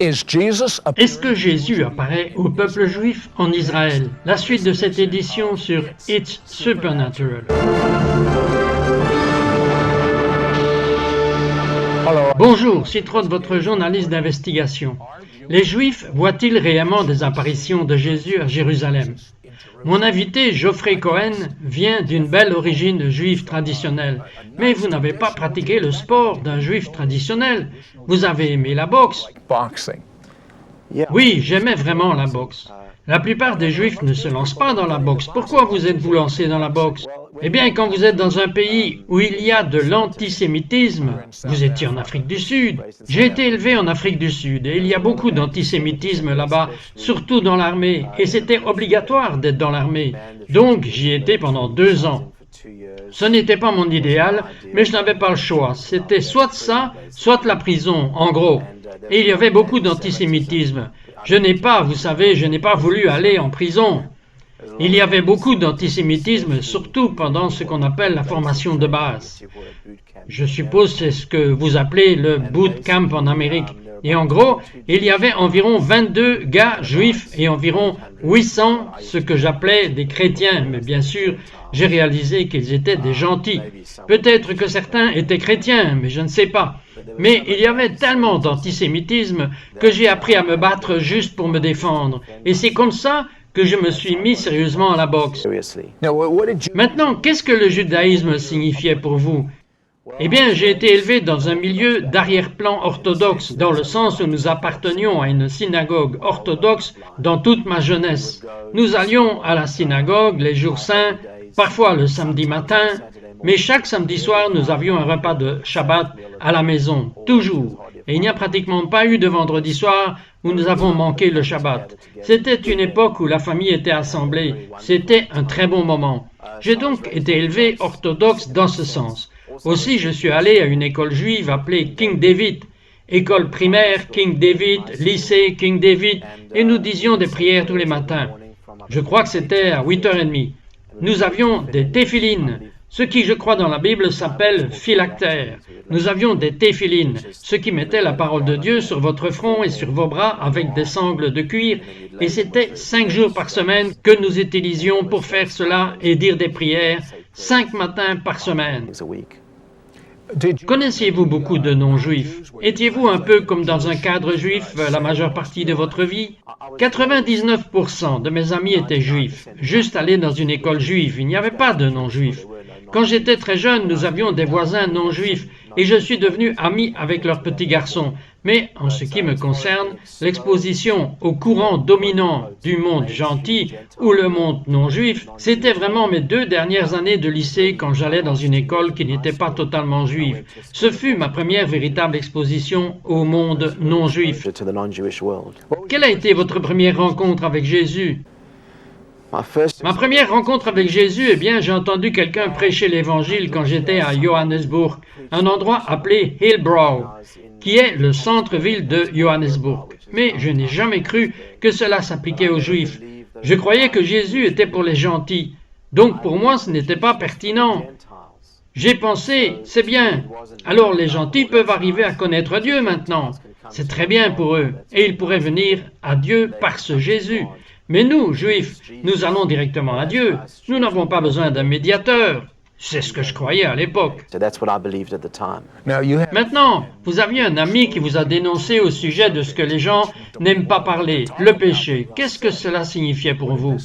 Est-ce que Jésus apparaît au peuple juif en Israël? La suite de cette édition sur It's Supernatural. Bonjour, c'est Trott, votre journaliste d'investigation. Les Juifs voient-ils réellement des apparitions de Jésus à Jérusalem? Mon invité, Geoffrey Cohen, vient d'une belle origine juive traditionnelle. Mais vous n'avez pas pratiqué le sport d'un juif traditionnel. Vous avez aimé la boxe. Oui, j'aimais vraiment la boxe. La plupart des Juifs ne se lancent pas dans la boxe. Pourquoi vous êtes-vous lancé dans la boxe? Eh bien, quand vous êtes dans un pays où il y a de l'antisémitisme, vous étiez en Afrique du Sud. J'ai été élevé en Afrique du Sud et il y a beaucoup d'antisémitisme là-bas, surtout dans l'armée, et c'était obligatoire d'être dans l'armée. Donc, j'y étais pendant 2 ans. Ce n'était pas mon idéal, mais je n'avais pas le choix. C'était soit ça, soit la prison, en gros. Et il y avait beaucoup d'antisémitisme. Je n'ai pas voulu aller en prison. Il y avait beaucoup d'antisémitisme, surtout pendant ce qu'on appelle la formation de base. Je suppose c'est ce que vous appelez le boot camp en Amérique. Et en gros, il y avait environ 22 gars juifs et environ 800 ce que j'appelais des chrétiens. Mais bien sûr, j'ai réalisé qu'ils étaient des gentils. Peut-être que certains étaient chrétiens, mais je ne sais pas. Mais il y avait tellement d'antisémitisme que j'ai appris à me battre juste pour me défendre. Et c'est comme ça que je me suis mis sérieusement à la boxe. Maintenant, qu'est-ce que le judaïsme signifiait pour vous? Eh bien, j'ai été élevé dans un milieu d'arrière-plan orthodoxe, dans le sens où nous appartenions à une synagogue orthodoxe dans toute ma jeunesse. Nous allions à la synagogue les jours saints, parfois le samedi matin, mais chaque samedi soir, nous avions un repas de Shabbat à la maison, toujours. Et il n'y a pratiquement pas eu de vendredi soir où nous avons manqué le Shabbat. C'était une époque où la famille était assemblée. C'était un très bon moment. J'ai donc été élevé orthodoxe dans ce sens. Aussi, je suis allé à une école juive appelée King David, école primaire King David, lycée King David, et nous disions des prières tous les matins. Je crois que c'était à 8h30. Nous avions des téphilines. Ce qui, je crois, dans la Bible s'appelle phylactère. Nous avions des téphilines, ce qui mettait la parole de Dieu sur votre front et sur vos bras avec des sangles de cuir, et c'était 5 jours par semaine que nous utilisions pour faire cela et dire des prières, 5 matins par semaine. Connaissiez-vous beaucoup de non-juifs? Étiez-vous un peu comme dans un cadre juif la majeure partie de votre vie? 99% de mes amis étaient juifs, juste allés dans une école juive, il n'y avait pas de non-juifs. Quand j'étais très jeune, nous avions des voisins non-juifs et je suis devenu ami avec leurs petits garçons. Mais en ce qui me concerne, l'exposition au courant dominant du monde gentil ou le monde non-juif, c'était vraiment mes 2 dernières années de lycée quand j'allais dans une école qui n'était pas totalement juive. Ce fut ma première véritable exposition au monde non-juif. Quelle a été votre première rencontre avec Jésus? Ma première rencontre avec Jésus, eh bien, j'ai entendu quelqu'un prêcher l'Évangile quand j'étais à Johannesburg, un endroit appelé Hillbrow, qui est le centre-ville de Johannesburg. Mais je n'ai jamais cru que cela s'appliquait aux Juifs. Je croyais que Jésus était pour les gentils. Donc pour moi, ce n'était pas pertinent. J'ai pensé, c'est bien, alors les gentils peuvent arriver à connaître Dieu maintenant. C'est très bien pour eux, et ils pourraient venir à Dieu par ce Jésus. Mais nous, Juifs, nous allons directement à Dieu. Nous n'avons pas besoin d'un médiateur. C'est ce que je croyais à l'époque. Maintenant, vous aviez un ami qui vous a dénoncé au sujet de ce que les gens n'aiment pas parler, le péché. Qu'est-ce que cela signifiait pour vous?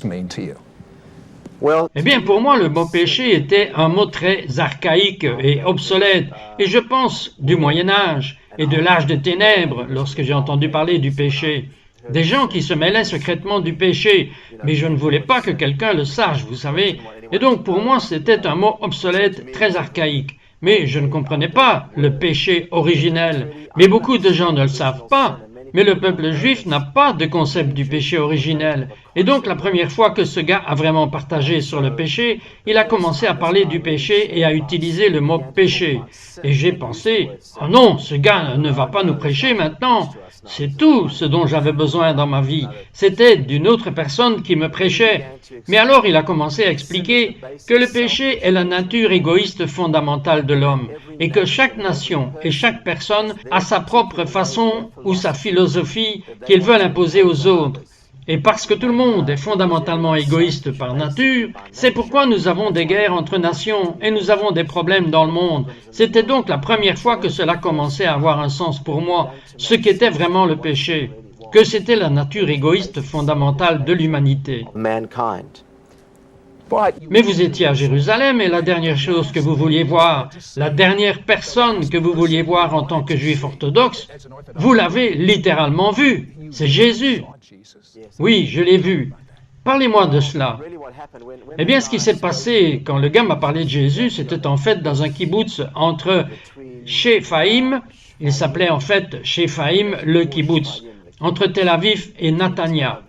Eh bien, pour moi, le mot péché était un mot très archaïque et obsolète, et je pense du Moyen Âge et de l'âge des ténèbres lorsque j'ai entendu parler du péché. Des gens qui se mêlaient secrètement du péché, mais je ne voulais pas que quelqu'un le sache, vous savez. Et donc pour moi c'était un mot obsolète, très archaïque. Mais je ne comprenais pas le péché originel. Mais beaucoup de gens ne le savent pas. Mais le peuple juif n'a pas de concept du péché originel. Et donc la première fois que ce gars a vraiment partagé sur le péché, il a commencé à parler du péché et à utiliser le mot péché. Et j'ai pensé, oh non, ce gars ne va pas nous prêcher maintenant. C'est tout ce dont j'avais besoin dans ma vie. C'était d'une autre personne qui me prêchait. Mais alors il a commencé à expliquer que le péché est la nature égoïste fondamentale de l'homme et que chaque nation et chaque personne a sa propre façon ou sa philosophie philosophie qu'ils veulent imposer aux autres. Et parce que tout le monde est fondamentalement égoïste par nature, c'est pourquoi nous avons des guerres entre nations et nous avons des problèmes dans le monde. C'était donc la première fois que cela commençait à avoir un sens pour moi, ce qu'était vraiment le péché, que c'était la nature égoïste fondamentale de l'humanité. Mais vous étiez à Jérusalem et la dernière chose que vous vouliez voir, la dernière personne que vous vouliez voir en tant que juif orthodoxe, vous l'avez littéralement vu, c'est Jésus. Oui, je l'ai vu. Parlez-moi de cela. Eh bien, ce qui s'est passé quand le gars m'a parlé de Jésus, c'était en fait dans un kibbutz entre Shephaïm, il s'appelait en fait Shephaïm le kibbutz, entre Tel Aviv et Natania.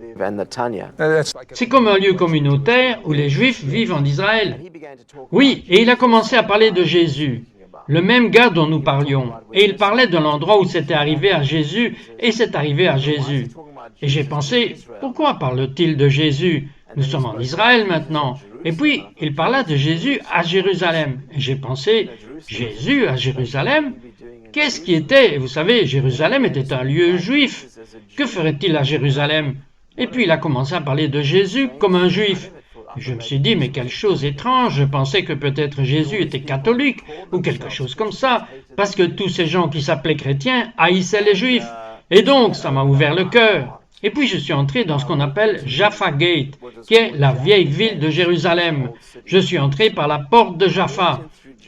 C'est comme un lieu communautaire où les Juifs vivent en Israël. Oui, et il a commencé à parler de Jésus, le même gars dont nous parlions. Et il parlait de l'endroit où c'était arrivé à Jésus, et c'est arrivé à Jésus. Et j'ai pensé, pourquoi parle-t-il de Jésus? Nous sommes en Israël maintenant. Et puis, il parla de Jésus à Jérusalem. Et j'ai pensé, Jésus à Jérusalem? Qu'est-ce qui était? Vous savez, Jérusalem était un lieu juif. Que ferait-il à Jérusalem? Et puis il a commencé à parler de Jésus comme un juif. Je me suis dit, mais quelle chose étrange, je pensais que peut-être Jésus était catholique ou quelque chose comme ça, parce que tous ces gens qui s'appelaient chrétiens haïssaient les juifs. Et donc, ça m'a ouvert le cœur. Et puis je suis entré dans ce qu'on appelle Jaffa Gate, qui est la vieille ville de Jérusalem. Je suis entré par la porte de Jaffa.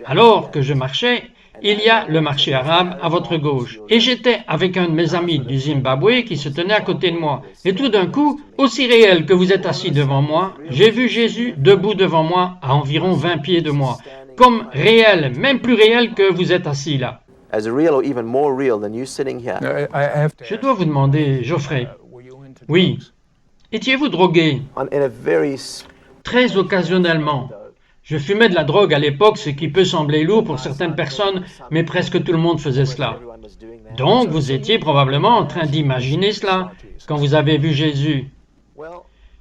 Alors que je marchais, il y a le marché arabe à votre gauche. Et j'étais avec un de mes amis du Zimbabwe qui se tenait à côté de moi. Et tout d'un coup, aussi réel que vous êtes assis devant moi, j'ai vu Jésus debout devant moi à environ 20 pieds de moi. Comme réel, même plus réel que vous êtes assis là. Je dois vous demander, Geoffrey. Oui. Étiez-vous drogué? Très occasionnellement. Je fumais de la drogue à l'époque, ce qui peut sembler lourd pour certaines personnes, mais presque tout le monde faisait cela. Donc, vous étiez probablement en train d'imaginer cela quand vous avez vu Jésus.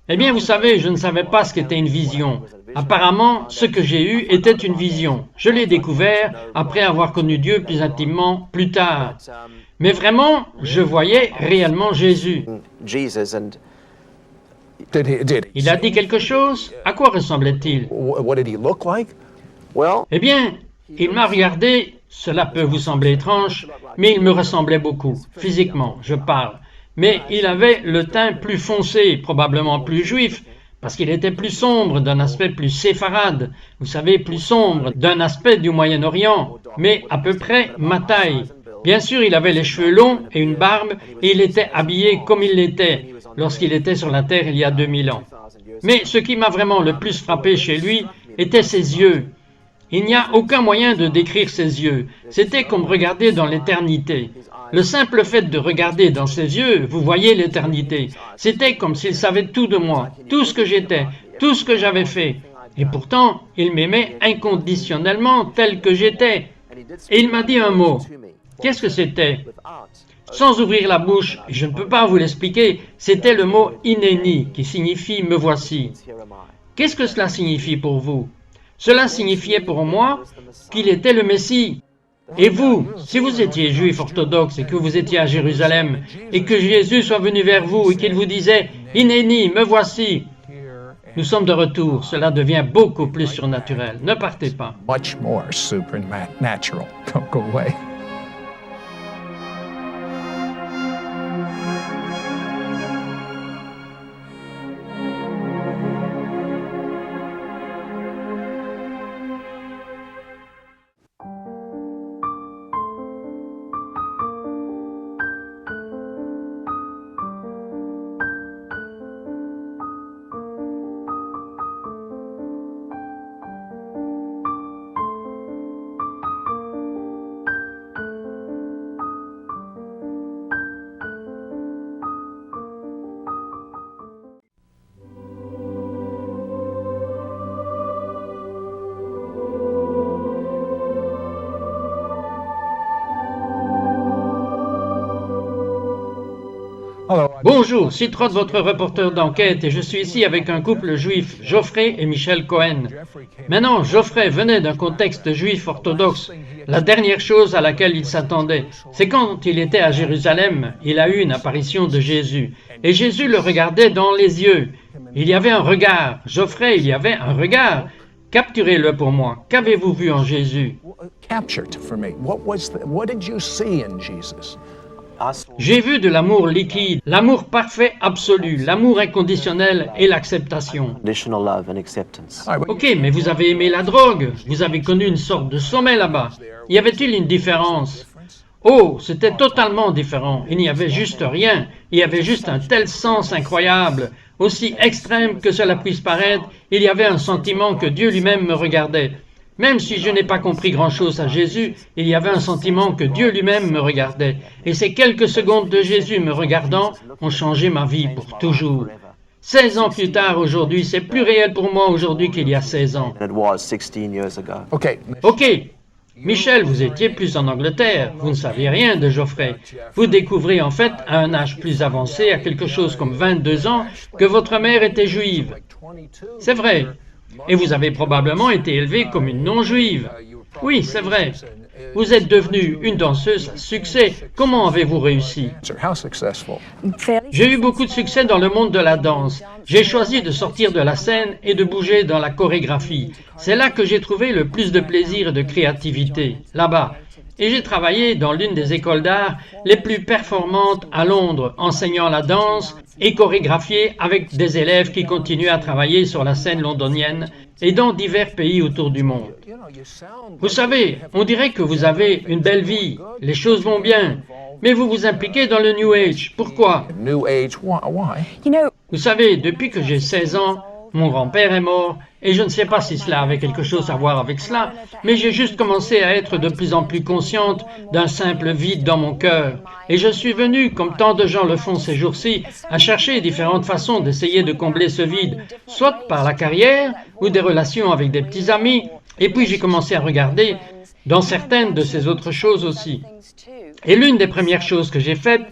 Eh bien, vous savez, je ne savais pas ce qu'était une vision. Apparemment, ce que j'ai eu était une vision. Je l'ai découvert après avoir connu Dieu plus intimement plus tard. Mais vraiment, je voyais réellement Jésus. Il a dit quelque chose? À quoi ressemblait-il? Eh bien, il m'a regardé, cela peut vous sembler étrange, mais il me ressemblait beaucoup, physiquement, je parle. Mais il avait le teint plus foncé, probablement plus juif, parce qu'il était plus sombre, d'un aspect plus séfarade, vous savez, plus sombre, d'un aspect du Moyen-Orient, mais à peu près ma taille. Bien sûr, il avait les cheveux longs et une barbe, et il était habillé comme il l'était lorsqu'il était sur la terre il y a 2000 ans. Mais ce qui m'a vraiment le plus frappé chez lui étaient ses yeux. Il n'y a aucun moyen de décrire ses yeux. C'était comme regarder dans l'éternité. Le simple fait de regarder dans ses yeux, vous voyez l'éternité. C'était comme s'il savait tout de moi, tout ce que j'étais, tout ce que j'avais fait. Et pourtant, il m'aimait inconditionnellement tel que j'étais. Et il m'a dit un mot. Qu'est-ce que c'était? Sans ouvrir la bouche, je ne peux pas vous l'expliquer, c'était le mot « Hineni » qui signifie « me voici ». Qu'est-ce que cela signifie pour vous? Cela signifiait pour moi qu'il était le Messie. Et vous, si vous étiez juif orthodoxe et que vous étiez à Jérusalem et que Jésus soit venu vers vous et qu'il vous disait « Hineni, me voici », nous sommes de retour, cela devient beaucoup plus surnaturel. Ne partez pas. Much more supernatural. Don't go away. Bonjour, Citroën, votre reporter d'enquête, et je suis ici avec un couple juif, Geoffrey et Michelle Cohen. Maintenant, Geoffrey venait d'un contexte juif orthodoxe. La dernière chose à laquelle il s'attendait, c'est quand il était à Jérusalem, il a eu une apparition de Jésus. Et Jésus le regardait dans les yeux. Il y avait un regard. Geoffrey, il y avait un regard. Capturez-le pour moi. Qu'avez-vous vu en Jésus? Captured for me. What did you see in Jesus? J'ai vu de l'amour liquide, l'amour parfait absolu, l'amour inconditionnel et l'acceptation. Ok, mais vous avez aimé la drogue, vous avez connu une sorte de sommet là-bas. Y avait-il une différence? Oh, c'était totalement différent, il n'y avait juste rien, il y avait juste un tel sens incroyable. Aussi extrême que cela puisse paraître, il y avait un sentiment que Dieu lui-même me regardait. Même si je n'ai pas compris grand-chose à Jésus, il y avait un sentiment que Dieu lui-même me regardait. Et ces quelques secondes de Jésus me regardant ont changé ma vie pour toujours. 16 ans plus tard, aujourd'hui, c'est plus réel pour moi aujourd'hui qu'il y a 16 ans. Ok, Michel, vous étiez plus en Angleterre, vous ne saviez rien de Geoffrey. Vous découvrez en fait, à un âge plus avancé, à quelque chose comme 22 ans, que votre mère était juive. C'est vrai. Et vous avez probablement été élevé comme une non-juive. Oui, c'est vrai. Vous êtes devenue une danseuse à succès. Comment avez-vous réussi? J'ai eu beaucoup de succès dans le monde de la danse. J'ai choisi de sortir de la scène et de bouger dans la chorégraphie. C'est là que j'ai trouvé le plus de plaisir et de créativité, là-bas. Et j'ai travaillé dans l'une des écoles d'art les plus performantes à Londres, enseignant la danse et chorégraphié avec des élèves qui continuent à travailler sur la scène londonienne et dans divers pays autour du monde. Vous savez, on dirait que vous avez une belle vie, les choses vont bien, mais vous vous impliquez dans le New Age. Pourquoi? New Age, why? Vous savez, depuis que j'ai 16 ans, mon grand-père est mort, et je ne sais pas si cela avait quelque chose à voir avec cela, mais j'ai juste commencé à être de plus en plus consciente d'un simple vide dans mon cœur. Et je suis venue, comme tant de gens le font ces jours-ci, à chercher différentes façons d'essayer de combler ce vide, soit par la carrière ou des relations avec des petits amis, et puis j'ai commencé à regarder dans certaines de ces autres choses aussi. Et l'une des premières choses que j'ai faites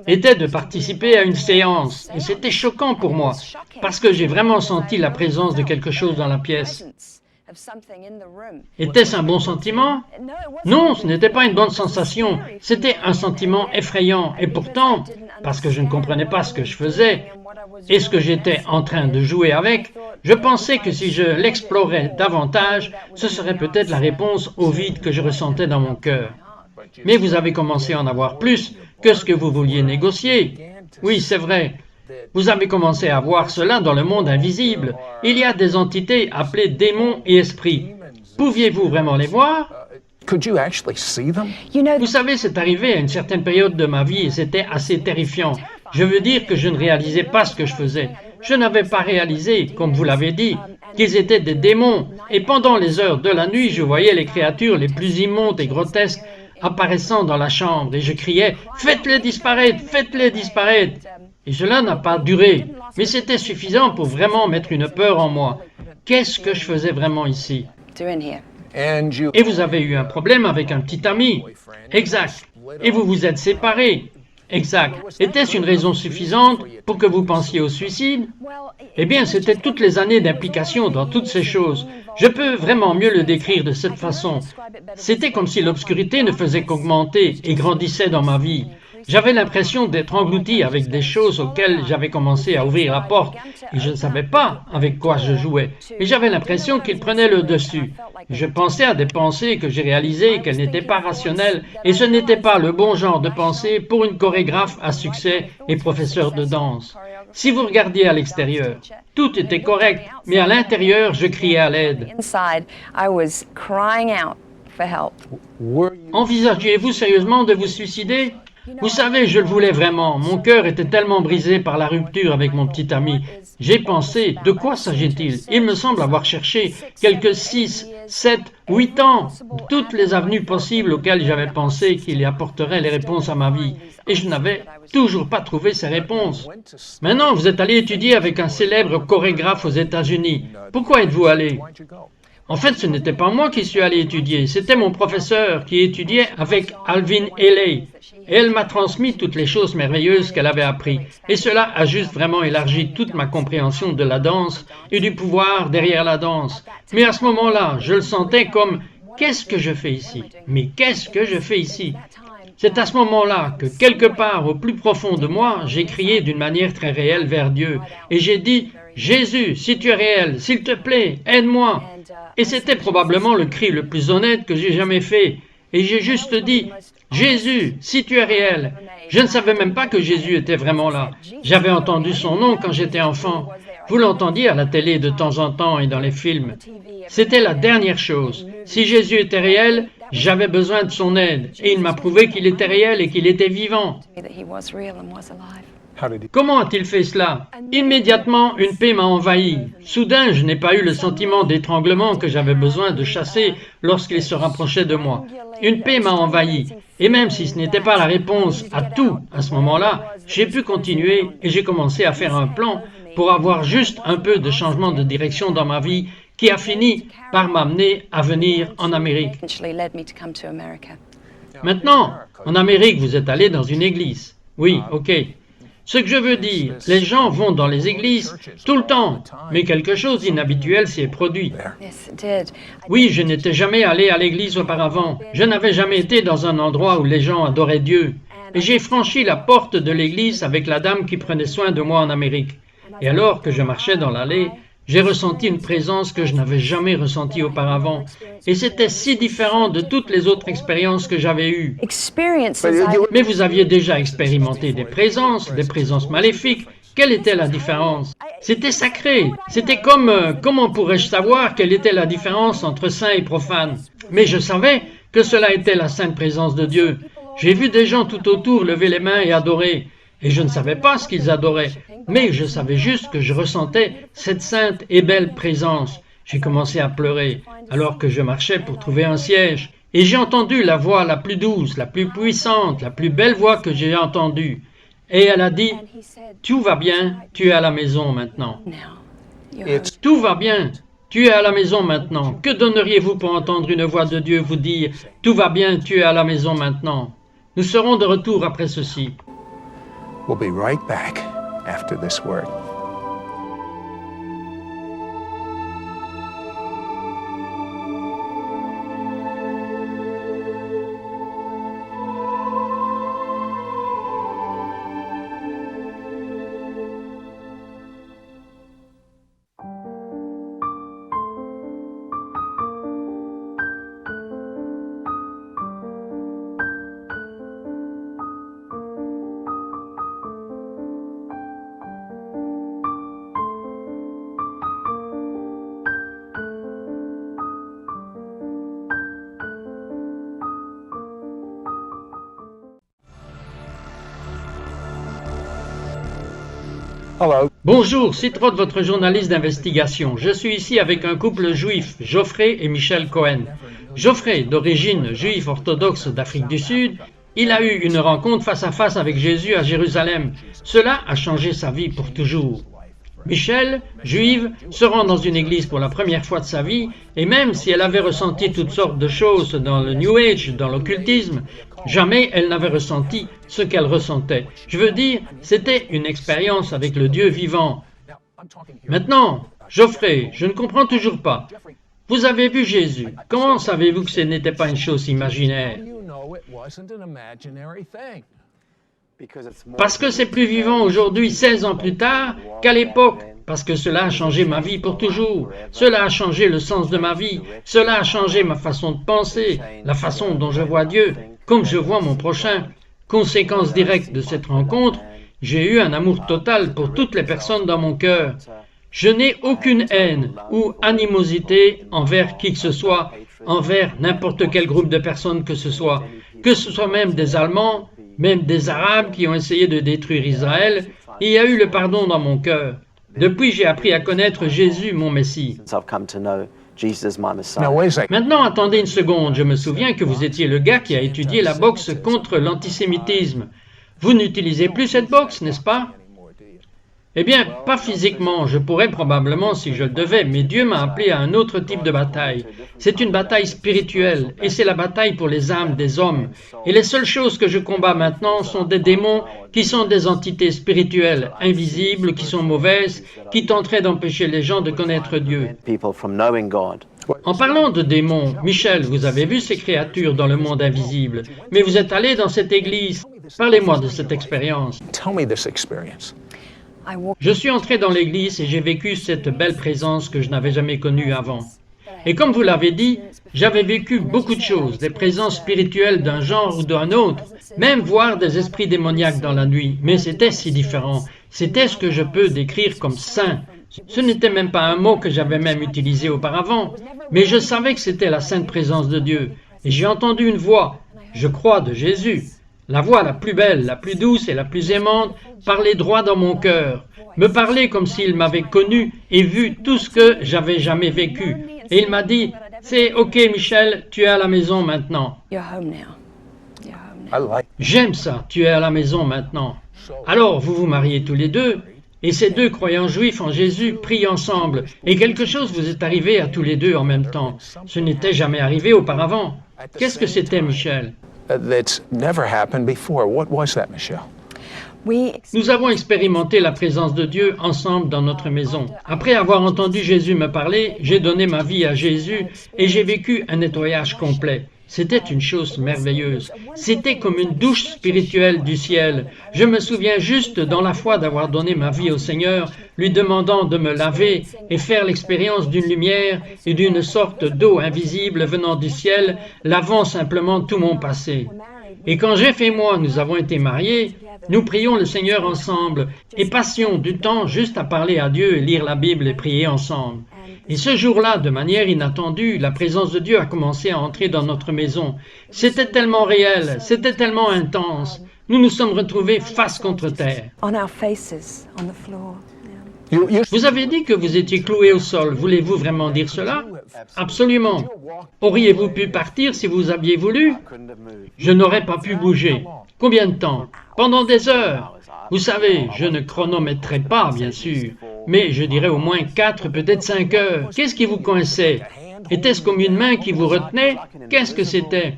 était de participer à une séance. Et c'était choquant pour moi, parce que j'ai vraiment senti la présence de quelque chose dans la pièce. Était-ce un bon sentiment? Non, ce n'était pas une bonne sensation. C'était un sentiment effrayant. Et pourtant, parce que je ne comprenais pas ce que je faisais et ce que j'étais en train de jouer avec, je pensais que si je l'explorais davantage, ce serait peut-être la réponse au vide que je ressentais dans mon cœur. Mais vous avez commencé à en avoir plus que ce que vous vouliez négocier. Oui, c'est vrai. Vous avez commencé à voir cela dans le monde invisible. Il y a des entités appelées démons et esprits. Pouviez-vous vraiment les voir? Vous savez, c'est arrivé à une certaine période de ma vie et c'était assez terrifiant. Je veux dire que je ne réalisais pas ce que je faisais. Je n'avais pas réalisé, comme vous l'avez dit, qu'ils étaient des démons. Et pendant les heures de la nuit, je voyais les créatures les plus immondes et grotesques apparaissant dans la chambre et je criais « Faites-les disparaître, faites-les disparaître !» Et cela n'a pas duré, mais c'était suffisant pour vraiment mettre une peur en moi. Qu'est-ce que je faisais vraiment ici? Et vous avez eu un problème avec un petit ami. Exact. Et vous vous êtes séparés. Exact. Était-ce une raison suffisante pour que vous pensiez au suicide? Eh bien, c'était toutes les années d'implication dans toutes ces choses. Je peux vraiment mieux le décrire de cette façon. C'était comme si l'obscurité ne faisait qu'augmenter et grandissait dans ma vie. J'avais l'impression d'être englouti avec des choses auxquelles j'avais commencé à ouvrir la porte et je ne savais pas avec quoi je jouais. Mais j'avais l'impression qu'ils prenaient le dessus. Je pensais à des pensées que j'ai réalisées qu'elles n'étaient pas rationnelles et ce n'était pas le bon genre de pensée pour une chorégraphe à succès et professeur de danse. Si vous regardiez à l'extérieur, tout était correct, mais à l'intérieur, je criais à l'aide. Envisagiez-vous sérieusement de vous suicider? Vous savez, je le voulais vraiment. Mon cœur était tellement brisé par la rupture avec mon petit ami. J'ai pensé, de quoi s'agit-il? Il me semble avoir cherché quelques 6, 7, 8 ans, toutes les avenues possibles auxquelles j'avais pensé qu'il y apporterait les réponses à ma vie. Et je n'avais toujours pas trouvé ces réponses. Maintenant, vous êtes allé étudier avec un célèbre chorégraphe aux États-Unis. Pourquoi êtes-vous allé? En fait, ce n'était pas moi qui suis allé étudier, c'était mon professeur qui étudiait avec Alvin Ailey. Et elle m'a transmis toutes les choses merveilleuses qu'elle avait apprises. Et cela a juste vraiment élargi toute ma compréhension de la danse et du pouvoir derrière la danse. Mais à ce moment-là, je le sentais comme « Qu'est-ce que je fais ici? Mais qu'est-ce que je fais ici ?» C'est à ce moment-là que, quelque part au plus profond de moi, j'ai crié d'une manière très réelle vers Dieu. Et j'ai dit « Jésus, si tu es réel, s'il te plaît, aide-moi » Et c'était probablement le cri le plus honnête que j'ai jamais fait. Et j'ai juste dit « Jésus, si tu es réel ». Je ne savais même pas que Jésus était vraiment là. J'avais entendu son nom quand j'étais enfant. Vous l'entendiez à la télé de temps en temps et dans les films. C'était la dernière chose. Si Jésus était réel, j'avais besoin de son aide. Et il m'a prouvé qu'il était réel et qu'il était vivant. Comment a-t-il fait cela? Immédiatement, une paix m'a envahi. Soudain, je n'ai pas eu le sentiment d'étranglement que j'avais besoin de chasser lorsqu'il se rapprochait de moi. Une paix m'a envahi. Et même si ce n'était pas la réponse à tout à ce moment-là, j'ai pu continuer et j'ai commencé à faire un plan pour avoir juste un peu de changement de direction dans ma vie qui a fini par m'amener à venir en Amérique. Maintenant, en Amérique, vous êtes allé dans une église. Oui, ok. Ce que je veux dire, les gens vont dans les églises tout le temps, mais quelque chose d'inhabituel s'y est produit. Oui, je n'étais jamais allé à l'église auparavant. Je n'avais jamais été dans un endroit où les gens adoraient Dieu. Et j'ai franchi la porte de l'église avec la dame qui prenait soin de moi en Amérique. Et alors que je marchais dans l'allée, j'ai ressenti une présence que je n'avais jamais ressentie auparavant. Et c'était si différent de toutes les autres expériences que j'avais eues. Mais vous aviez déjà expérimenté des présences maléfiques. Quelle était la différence? C'était sacré. C'était comme, comment pourrais-je savoir quelle était la différence entre saint et profane? Mais je savais que cela était la sainte présence de Dieu. J'ai vu des gens tout autour lever les mains et adorer. Et je ne savais pas ce qu'ils adoraient, mais je savais juste que je ressentais cette sainte et belle présence. J'ai commencé à pleurer alors que je marchais pour trouver un siège. Et j'ai entendu la voix la plus douce, la plus puissante, la plus belle voix que j'ai entendue. Et elle a dit « Tout va bien, tu es à la maison maintenant. » Tout va bien, tu es à la maison maintenant. Que donneriez-vous pour entendre une voix de Dieu vous dire « Tout va bien, tu es à la maison maintenant. » Nous serons de retour après ceci. We'll be right back after this word. Hello. Bonjour, c'est Rod, votre journaliste d'investigation. Je suis ici avec un couple juif, Geoffrey et Michelle Cohen. Geoffrey, d'origine juif orthodoxe d'Afrique du Sud, il a eu une rencontre face à face avec Jésus à Jérusalem. Cela a changé sa vie pour toujours. Michelle, juive, se rend dans une église pour la première fois de sa vie, et même si elle avait ressenti toutes sortes de choses dans le New Age, dans l'occultisme, jamais elle n'avait ressenti ce qu'elle ressentait. Je veux dire, c'était une expérience avec le Dieu vivant. Maintenant, Geoffrey, je ne comprends toujours pas. Vous avez vu Jésus. Comment savez-vous que ce n'était pas une chose imaginaire? Parce que c'est plus vivant aujourd'hui, 16 ans plus tard, qu'à l'époque. Parce que cela a changé ma vie pour toujours. Cela a changé le sens de ma vie. Cela a changé ma façon de penser, la façon dont je vois Dieu, comme je vois mon prochain. Conséquence directe de cette rencontre, j'ai eu un amour total pour toutes les personnes dans mon cœur. Je n'ai aucune haine ou animosité envers qui que ce soit, envers n'importe quel groupe de personnes que ce soit même des Allemands, même des Arabes qui ont essayé de détruire Israël. Il y a eu le pardon dans mon cœur. Depuis, j'ai appris à connaître Jésus, mon Messie. Maintenant, attendez une seconde. Je me souviens que vous étiez le gars qui a étudié la boxe contre l'antisémitisme. Vous n'utilisez plus cette boxe, n'est-ce pas? Eh bien, pas physiquement, je pourrais probablement si je le devais, mais Dieu m'a appelé à un autre type de bataille. C'est une bataille spirituelle, et c'est la bataille pour les âmes des hommes. Et les seules choses que je combats maintenant sont des démons qui sont des entités spirituelles, invisibles, qui sont mauvaises, qui tenteraient d'empêcher les gens de connaître Dieu. En parlant de démons, Michel, vous avez vu ces créatures dans le monde invisible, mais vous êtes allé dans cette église. Parlez-moi de cette expérience. Tell me this experience. Je suis entré dans l'église et j'ai vécu cette belle présence que je n'avais jamais connue avant. Et comme vous l'avez dit, j'avais vécu beaucoup de choses, des présences spirituelles d'un genre ou d'un autre, même voir des esprits démoniaques dans la nuit, mais c'était si différent. C'était ce que je peux décrire comme saint. Ce n'était même pas un mot que j'avais même utilisé auparavant, mais je savais que c'était la sainte présence de Dieu. Et j'ai entendu une voix, je crois de Jésus, la voix la plus belle, la plus douce et la plus aimante, parler droit dans mon cœur, me parler comme s'il m'avait connu et vu tout ce que j'avais jamais vécu. Et il m'a dit, c'est ok Michel, tu es à la maison maintenant. J'aime ça, tu es à la maison maintenant. Alors vous vous mariez tous les deux, et ces deux croyants juifs en Jésus prient ensemble, et quelque chose vous est arrivé à tous les deux en même temps. Ce n'était jamais arrivé auparavant. Qu'est-ce que c'était, Michel? That's never happened before. What was that, Michelle? Nous avons expérimenté la présence de Dieu ensemble dans notre maison. Après avoir entendu Jésus me parler, j'ai donné ma vie à Jésus et j'ai vécu un nettoyage complet. C'était une chose merveilleuse. C'était comme une douche spirituelle du ciel. Je me souviens juste dans la foi d'avoir donné ma vie au Seigneur, lui demandant de me laver et faire l'expérience d'une lumière et d'une sorte d'eau invisible venant du ciel, lavant simplement tout mon passé. Et quand Jeff et moi, nous avons été mariés, nous prions le Seigneur ensemble et passions du temps juste à parler à Dieu et lire la Bible et prier ensemble. Et ce jour-là, de manière inattendue, la présence de Dieu a commencé à entrer dans notre maison. C'était tellement réel, c'était tellement intense. Nous nous sommes retrouvés face contre terre. Vous avez dit que vous étiez cloué au sol. Voulez-vous vraiment dire cela? Absolument. Auriez-vous pu partir si vous aviez voulu? Je n'aurais pas pu bouger. Combien de temps? Pendant des heures. Vous savez, je ne chronométrais pas, bien sûr, mais je dirais au moins 4, peut-être 5 heures. Qu'est-ce qui vous coinçait? Était-ce comme une main qui vous retenait? Qu'est-ce que c'était?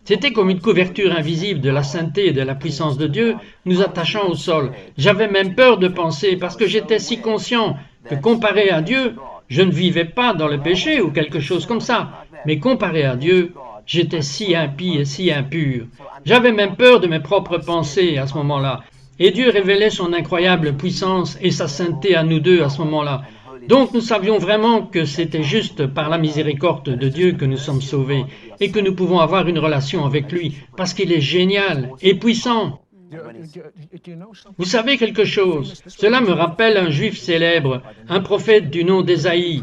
C'était comme une couverture invisible de la sainteté et de la puissance de Dieu nous attachant au sol. J'avais même peur de penser parce que j'étais si conscient que comparé à Dieu, je ne vivais pas dans le péché ou quelque chose comme ça. Mais comparé à Dieu, j'étais si impie et si impur. J'avais même peur de mes propres pensées à ce moment-là. Et Dieu révélait son incroyable puissance et sa sainteté à nous deux à ce moment-là. Donc nous savions vraiment que c'était juste par la miséricorde de Dieu que nous sommes sauvés et que nous pouvons avoir une relation avec lui parce qu'il est génial et puissant. Vous savez quelque chose? Cela me rappelle un juif célèbre, un prophète du nom d'Ésaïe.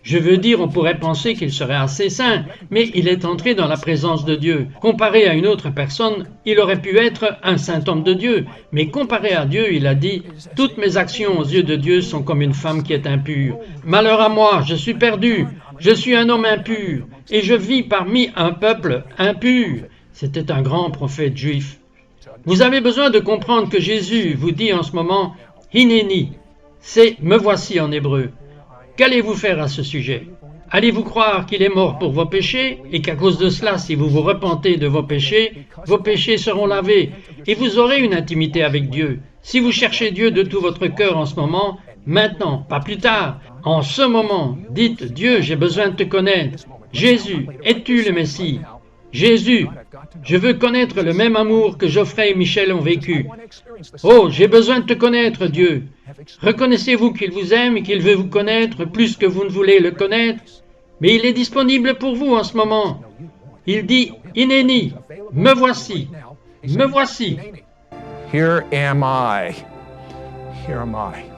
Je veux dire, on pourrait penser qu'il serait assez saint, mais il est entré dans la présence de Dieu. Comparé à une autre personne, il aurait pu être un saint homme de Dieu, mais comparé à Dieu, il a dit « Toutes mes actions aux yeux de Dieu sont comme une femme qui est impure. Malheur à moi, je suis perdu, je suis un homme impur, et je vis parmi un peuple impur. » C'était un grand prophète juif. Vous avez besoin de comprendre que Jésus vous dit en ce moment « Hineni », c'est « me voici » en hébreu. Qu'allez-vous faire à ce sujet? Allez-vous croire qu'il est mort pour vos péchés et qu'à cause de cela, si vous vous repentez de vos péchés seront lavés et vous aurez une intimité avec Dieu? Si vous cherchez Dieu de tout votre cœur en ce moment, maintenant, pas plus tard, en ce moment, dites « Dieu, j'ai besoin de te connaître. Jésus, es-tu le Messie? Jésus, je veux connaître le même amour que Geoffrey et Michel ont vécu. Oh, j'ai besoin de te connaître, Dieu. Reconnaissez-vous qu'il vous aime et qu'il veut vous connaître plus que vous ne voulez le connaître? Mais il est disponible pour vous en ce moment. Il dit, Hineni, me voici, me voici. Here am I. Here am I.